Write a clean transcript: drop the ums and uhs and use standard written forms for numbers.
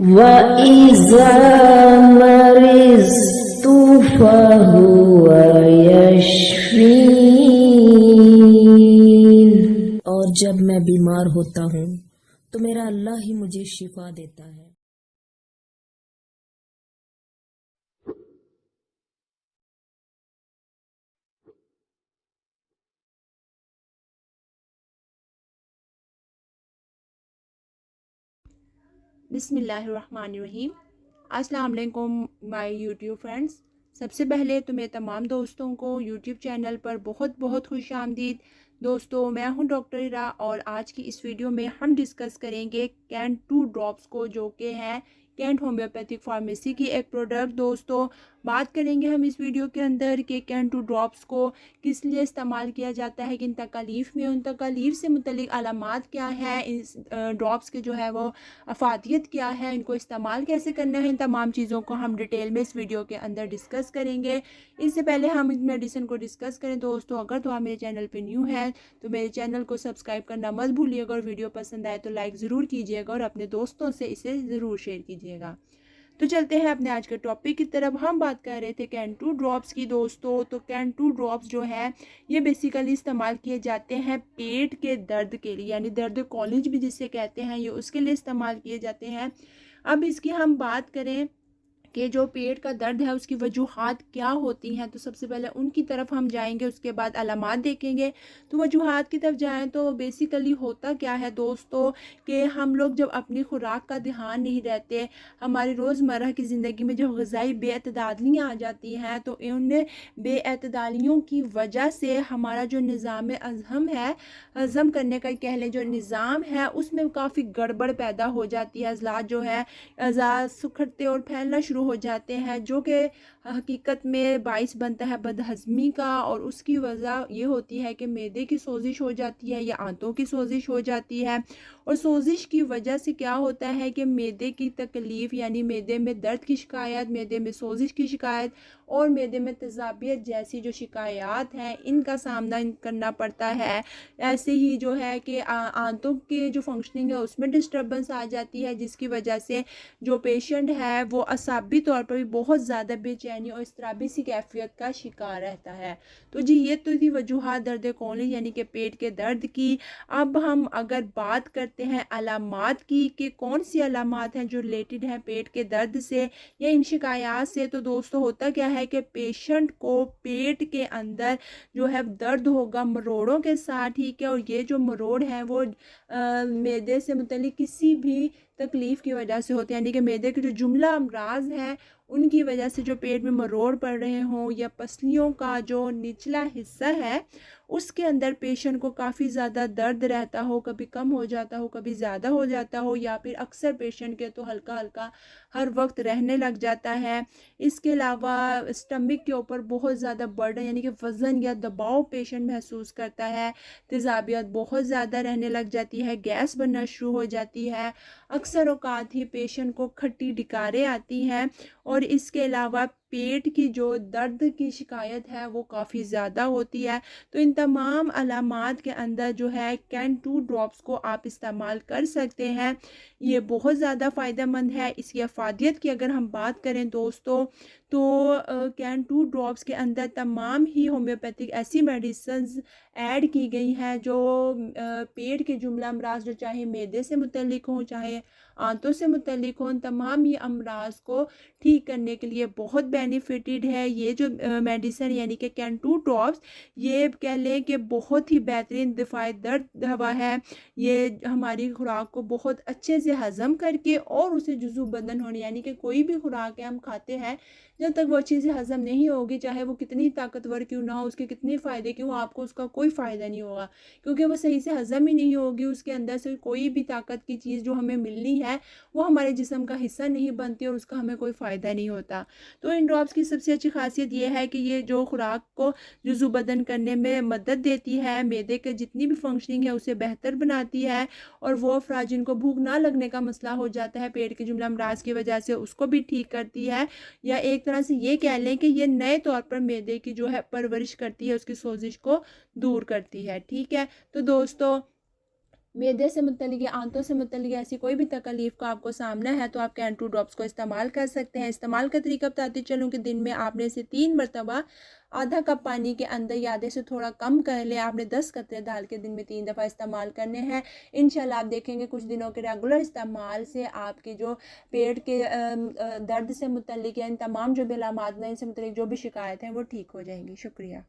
वइज़ा मरिज़्तु फहुव यशफ़ीन। और जब मैं बीमार होता हूँ तो मेरा अल्लाह ही मुझे शिफा देता है। बिस्मिल्लाहिर्रहमानिर्रहीम। अस्सलाम वालेकुम माय यूट्यूब फ्रेंड्स। सबसे पहले तो मैं तमाम दोस्तों को यूट्यूब चैनल पर बहुत बहुत खुश आमदीद। दोस्तों, मैं हूं डॉक्टर इरा और आज की इस वीडियो में हम डिस्कस करेंगे कैंट 2 ड्रॉप्स को, जो कि हैं कैंट होम्योपैथिक फार्मेसी की एक प्रोडक्ट। दोस्तों, बात करेंगे हम इस वीडियो के अंदर कि कैंट 2 ड्रॉप्स को किस लिए इस्तेमाल किया जाता है, किन तकालीफ में, उन तकालीफ से मुतलिक अलामात क्या है, इस ड्रॉप्स के जो है वो अफादियत क्या है, इनको इस्तेमाल कैसे करना है, इन तमाम चीज़ों को हम डिटेल में इस वीडियो के अंदर डिस्कस करेंगे। इससे पहले हम इस मेडिसिन को डिस्कस करें दोस्तों, अगर तो आप मेरे चैनल पे न्यू हैं तो मेरे चैनल को सब्सक्राइब करना मत भूलिएगा और वीडियो पसंद आए तो लाइक ज़रूर कीजिएगा और अपने दोस्तों से इसे ज़रूर शेयर कीजिएगा। तो चलते हैं अपने आज के टॉपिक की तरफ। हम बात कर रहे थे कैंट 2 ड्रॉप्स की दोस्तों। तो कैंट 2 ड्रॉप्स जो है ये बेसिकली इस्तेमाल किए जाते हैं पेट के दर्द के लिए, यानी दर्द कॉलिज भी जिसे कहते हैं, ये उसके लिए इस्तेमाल किए जाते हैं। अब इसकी हम बात करें कि जो पेट का दर्द है उसकी वजूहात क्या होती हैं, तो सबसे पहले उनकी तरफ हम जाएंगे, उसके बाद अलामात देखेंगे। तो वजूहात की तरफ जाएं तो बेसिकली होता क्या है दोस्तों कि हम लोग जब अपनी खुराक का ध्यान नहीं रहते, हमारी रोज़मर्रा की ज़िंदगी में जो ग़िज़ाई बेअतदालियाँ आ जाती हैं, तो इन बेअतदालियों की वजह से हमारा जो निज़ाम अज़म है, हज़म करने का कह लें जो निज़ाम है, उसमें काफ़ी गड़बड़ पैदा हो जाती है। अज़लात जो है अज़ा सुखड़ते और फैलना शुरू हो जाते हैं, जो कि हकीकत में बाइस बनता है बदहज़मी का। और उसकी वजह ये होती है कि मैदे की सोजिश हो जाती है या आंतों की सोजिश हो जाती है। और सोजिश की वजह से क्या होता है कि मैदे की तकलीफ़, यानी मैदे में दर्द की शिकायत, मैदे में सोजिश की शिकायत और मैदे में तेज़ाबियत जैसी जो शिकायत हैं, इनका सामना करना पड़ता है। ऐसे ही जो है कि आंतों के जो फंक्शनिंग है उसमें डिस्टर्बेंस आ जाती है, जिसकी वजह से जो पेशेंट है वो असाबी तौर पर भी बहुत ज़्यादा बेचैनी और इज़्तिराबी सी कैफियत का शिकार रहता है। तो जी, ये तो थी वजूहात दर्द कॉलिज यानी कि पेट के दर्द की। अब हम अगर बात करते हैं अलामात की कि कौन सी अलामात हैं जो रिलेटेड हैं पेट के दर्द से या इन शिकायत से, तो दोस्तों होता क्या है कि पेशेंट को पेट के अंदर जो है दर्द होगा मरोड़ों के साथ, ठीक है। और ये जो मरोड़ है वो मैदे से मुतल्लिक किसी भी तकलीफ़ की वजह से होते हैं, यानी कि मैदे के जो जुमला अमराज हैं उनकी वजह से जो पेट में मरोड़ पड़ रहे हों, या पसलियों का जो निचला हिस्सा है उसके अंदर पेशेंट को काफ़ी ज़्यादा दर्द रहता हो, कभी कम हो जाता हो, कभी ज़्यादा हो जाता हो, या फिर अक्सर पेशेंट के तो हल्का हल्का हर वक्त रहने लग जाता है। इसके अलावा स्टमक के ऊपर बहुत ज़्यादा बर्डन यानी कि वज़न या दबाव पेशेंट महसूस करता है। तेज़ाबियत बहुत ज़्यादा रहने लग जाती है, गैस बनना शुरू हो जाती है। अक्सर औकात ही पेशेंट को खट्टी डिकारें आती हैं। और इसके अलावा पेट की जो दर्द की शिकायत है वो काफ़ी ज़्यादा होती है। तो इन तमाम अलामात के अंदर जो है कैंट 2 ड्रॉप्स को आप इस्तेमाल कर सकते हैं। ये बहुत ज़्यादा फ़ायदेमंद है। इसकी अफादियत की अगर हम बात करें दोस्तों, तो कैंट 2 ड्रॉप्स के अंदर तमाम ही होम्योपैथिक ऐसी मेडिसिन ऐड की गई हैं जो पेट के जुमला अमराज, जो चाहे मैदे से मुतल्लिक हों चाहे आंतों से मुतल्लिक हों, तमाम ही अमराज को ठीक करने के लिए बहुत बेनिफिटेड है। ये जो मेडिसिन यानी कि कैंट 2 ड्रॉप्स, ये कह लें कि बहुत ही बेहतरीन दिफाई दर्द दवा है। ये हमारी खुराक को बहुत अच्छे से हज़म करके और उसे जुज़ू बदन होने, यानी कि कोई भी खुराक हम खाते हैं जब तक वो अच्छे से हज़म नहीं होगी, चाहे वो कितनी ताकतवर क्यों ना हो, उसके कितने फ़ायदे क्यों, आपको उसका कोई फ़ायदा नहीं होगा, क्योंकि वो सही से हज़म ही नहीं होगी। उसके अंदर से कोई भी ताकत की चीज़ जो हमें मिलनी है वो हमारे जिस्म का हिस्सा नहीं बनती और उसका हमें कोई फ़ायदा नहीं होता। तो इन ड्रॉप्स की सबसे अच्छी खासियत ये है कि ये जो खुराक को जुज़ू बदन करने में मदद देती है, मैदे के जितनी भी फंक्शनिंग है उसे बेहतर बनाती है। और वो अफराद जिनको भूख ना लगने का मसला हो जाता है पेट के जुमला अमराज की वजह से, उसको भी ठीक करती है। या एक तरह से ये कह लें कि ये नए तौर पर मैदे की जो है परवरिश करती है, उसकी सोजिश को दूर करती है, ठीक है। तो दोस्तों, मैदे से मुतल्लिक या आंतों से मुतल्लिक ऐसी कोई भी तकलीफ़ का आपको सामना है तो आप कैंटू ड्रॉप्स को इस्तेमाल कर सकते हैं। इस्तेमाल का तरीका बताती चलूँ कि दिन में आपने इसे 3 मरतबा आधा कप पानी के अंदर या आधे से थोड़ा कम कर ले, आपने 10 कतरे डाल के दिन में 3 दफ़ा इस्तेमाल करने हैं। इंशाल्लाह आप देखेंगे कुछ दिनों के रेगुलर इस्तेमाल से आपके जो पेट के दर्द से मुतल्लिक या इन तमाम जो भी अलामात हैं इनसे मुतल्लिक जो भी शिकायत हैं वो ठीक हो जाएंगी। शुक्रिया।